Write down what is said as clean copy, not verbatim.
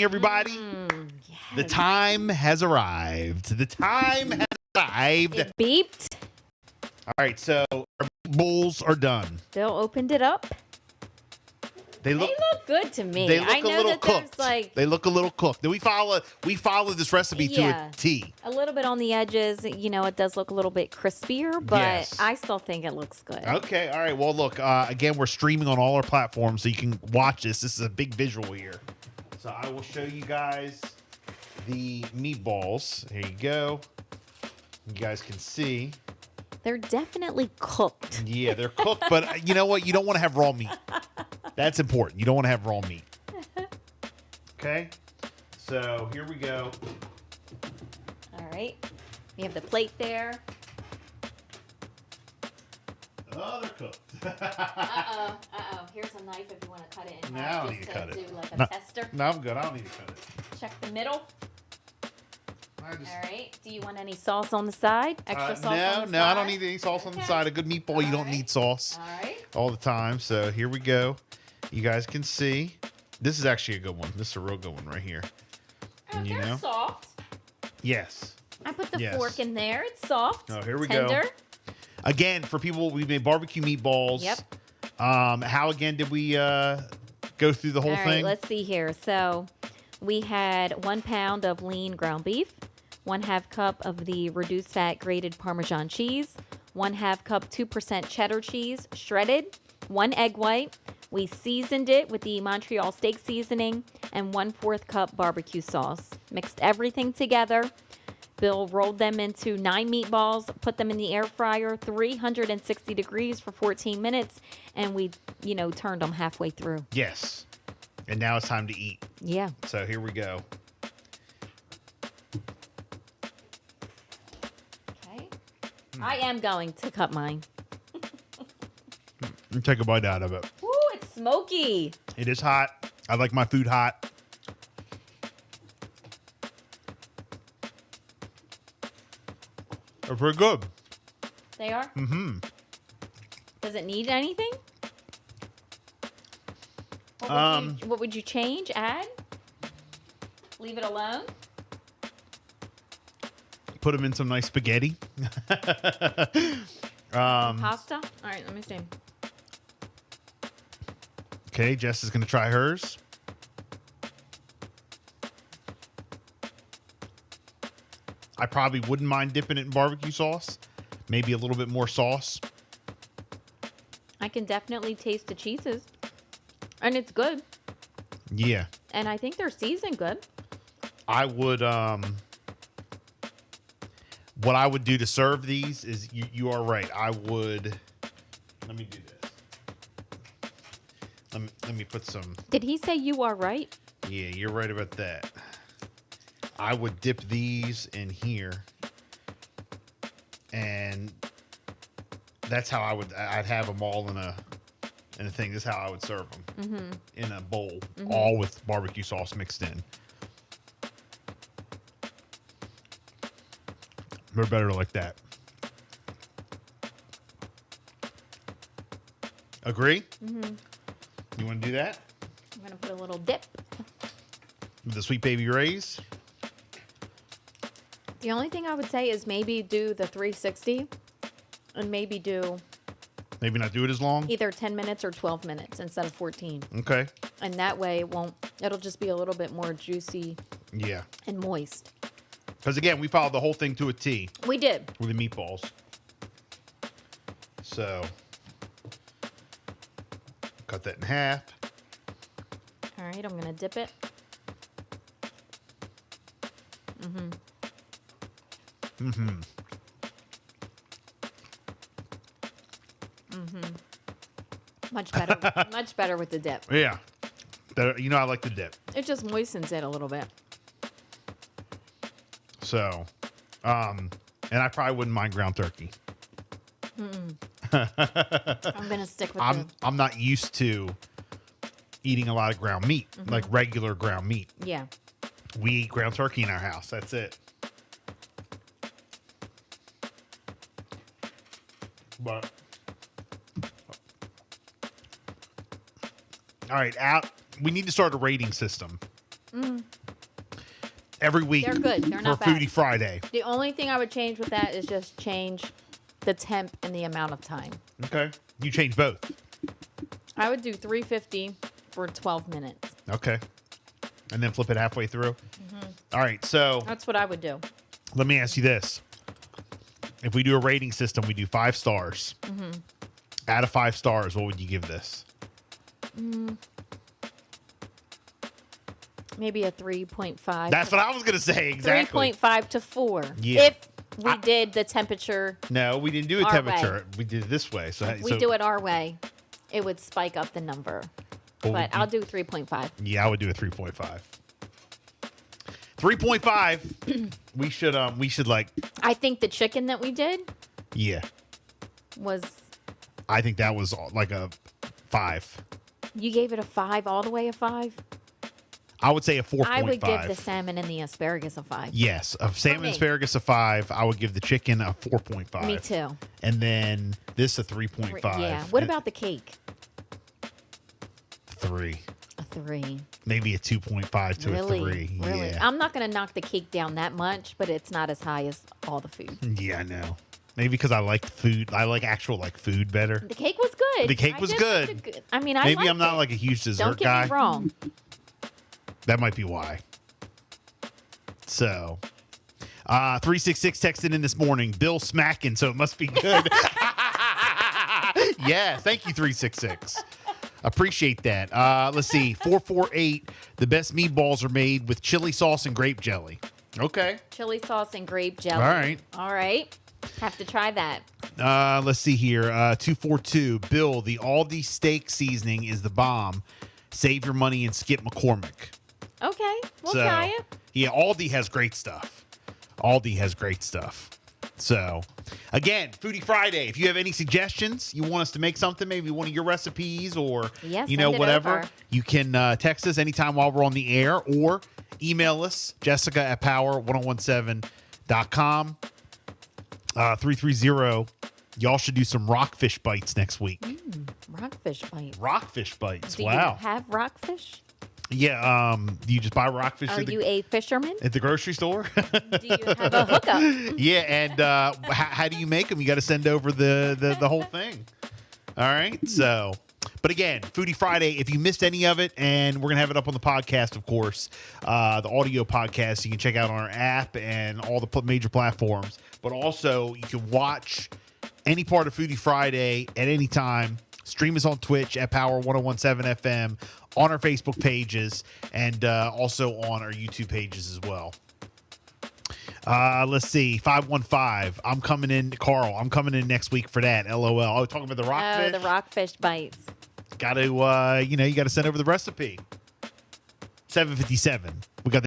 everybody. Yes. The time has arrived. The time has arrived. It beeped. All right, so our bowls are done. Bill opened it up. They They look good to me. They look I a know little that cooked. there's like They look a little cooked. We follow this recipe to a T. a little bit on the edges. You know, it does look a little bit crispier, but Yes. I still think it looks good. Okay, all right. Well, look, again, we're streaming on all our platforms, so you can watch this. This is a big visual here. So I will show you guys the meatballs. Here you go. You guys can see. They're definitely cooked. Yeah, they're cooked, but you know what? You don't want to have raw meat. That's important. You don't want to have raw meat. Okay, so here we go. All right. We have the plate there. Oh, they're cooked. Uh-oh. Here's a knife if you want to cut it in No, I half. don't need to cut it. Do like a No. tester. No, I'm good. I don't need to cut it. Check the middle. I just, All right. Do you want any sauce on the side? Extra sauce on the side? No, I don't need any sauce on the side. A good meatball, you don't need sauce All right. all the time. So here we go. You guys can see. This is actually a good one. This is a real good one right here. Oh, And, you they're know? soft. Yes. I put the Yes. fork in there. It's soft. Oh, here we tender. go. Again, for people, we made barbecue meatballs. Yep. How again did we go through the whole All right, thing? let's see here. So we had 1 pound of lean ground beef, 1/2 cup of the reduced fat grated Parmesan cheese, 1/2 cup 2% cheddar cheese, shredded, 1 egg white. We seasoned it with the Montreal steak seasoning and 1/4 cup barbecue sauce. Mixed everything together. Bill rolled them into 9 meatballs, put them in the air fryer, 360 degrees for 14 minutes, and we, turned them halfway through. Yes. And now it's time to eat. Yeah. So here we go. Okay. I am going to cut mine. And take a bite out of it. Ooh, it's smoky. It is hot. I like my food hot. They're pretty good. They are? Mm-hmm. Does it need anything? What would you change? Add? Leave it alone? Put them in some nice spaghetti. Pasta? All right, let me see. Okay, Jess is going to try hers. I probably wouldn't mind dipping it in barbecue sauce. Maybe a little bit more sauce. I can definitely taste the cheeses. And it's good. Yeah. And I think they're seasoned good. I would, what I would do to serve these is, you are right. I would, let me do this. Let me put some. Did he say you are right? Yeah, you're right about that. I would dip these in here, and that's how I'd have them all in a thing. This is how I would serve them in a bowl, all with barbecue sauce mixed in. They're better like that. Agree? Mm-hmm. You want to do that? I'm going to put a little dip. With the Sweet Baby Ray's? The only thing I would say is maybe do the 360 and maybe do Maybe not do it as long? either 10 minutes or 12 minutes instead of 14. Okay. And that way it'll just be a little bit more juicy Yeah. and moist. Because again, we followed the whole thing to a T We did. with the meatballs. So, cut that in half. All right, I'm going to dip it. Much better. Much better with the dip. Yeah. I like the dip. It just moistens it a little bit. So, and I probably wouldn't mind ground turkey. I'm going to stick with I'm not used to eating a lot of ground meat, like regular ground meat. Yeah. We eat ground turkey in our house. That's it. But all right, we need to start a rating system. every week. They're good. They're for not bad. Foodie Friday. The only thing I would change with that is just change the temp and the amount of time. Okay. You change both. I would do 350 for 12 minutes. Okay. And then flip it halfway through. All right. So That's what I would do. let me ask you this. If we do a rating system, we do 5 stars. Out of 5 stars, what would you give this? Maybe a 3.5. That's what I was going to say. Exactly. 3.5 to 4. Yeah. If we did the temperature, No, we didn't do a Our temperature. way. We did it this way. So we do it our way, it would spike up the number. Well, But I'll do 3.5. Yeah, I would do a 3.5. 3.5. we should like, I think the chicken that we did yeah. was, I think that was like a 5. you gave it a 5, all the way a 5? I would say a 4.5. I would give the salmon and the asparagus a 5. Yes, of salmon me. asparagus a 5. I would give the chicken a 4.5. Me too. And then this a 3.5. Yeah. What about the cake? 3? A 3. Maybe a 2.5 to Really? a 3. Really? Yeah. I'm not going to knock the cake down that much, but it's not as high as all the food. Yeah, I know. Maybe because I like food. I like actual like food better. The cake was good. The cake was good. I mean, I Maybe liked I'm not it. like a huge dessert Don't get guy. me wrong. That might be why. So, 366 texted in this morning. Bill smacking, so it must be good. Yeah, thank you, 366. Appreciate that. Let's see. 448. The best meatballs are made with chili sauce and grape jelly. Okay. Chili sauce and grape jelly. All right. All right. Have to try that. Let's see here. 242. Bill, the Aldi steak seasoning is the bomb. Save your money and skip McCormick. Okay. We'll try it. Yeah, Aldi has great stuff. Aldi has great stuff. So, again, Foodie Friday. If you have any suggestions, you want us to make something, maybe one of your recipes or, Yes, you know, send it whatever, over. you can text us anytime while we're on the air or email us, jessica@power1017.com. 330. Y'all should do some rockfish bites next week. Rockfish bites. Rockfish bites. Do Wow. you have rockfish? Yeah. Do you just buy rockfish Are you a fisherman? at the grocery store? Do you have a hookup? Yeah, and how do you make them? You got to send over the whole thing. All right. So, but again, Foodie Friday. If you missed any of it, and we're gonna have it up on the podcast, of course, the audio podcast. You can check out on our app and all the major platforms. But also, you can watch any part of Foodie Friday at any time. Stream us on Twitch at Power 1017 FM, on our Facebook pages, and also on our YouTube pages as well. Let's see. 515. I'm coming in, Carl. I'm coming in next week for that. LOL. Oh, talking about the rockfish. Oh, the rockfish bites. Got to, you got to send over the recipe. 757. We got the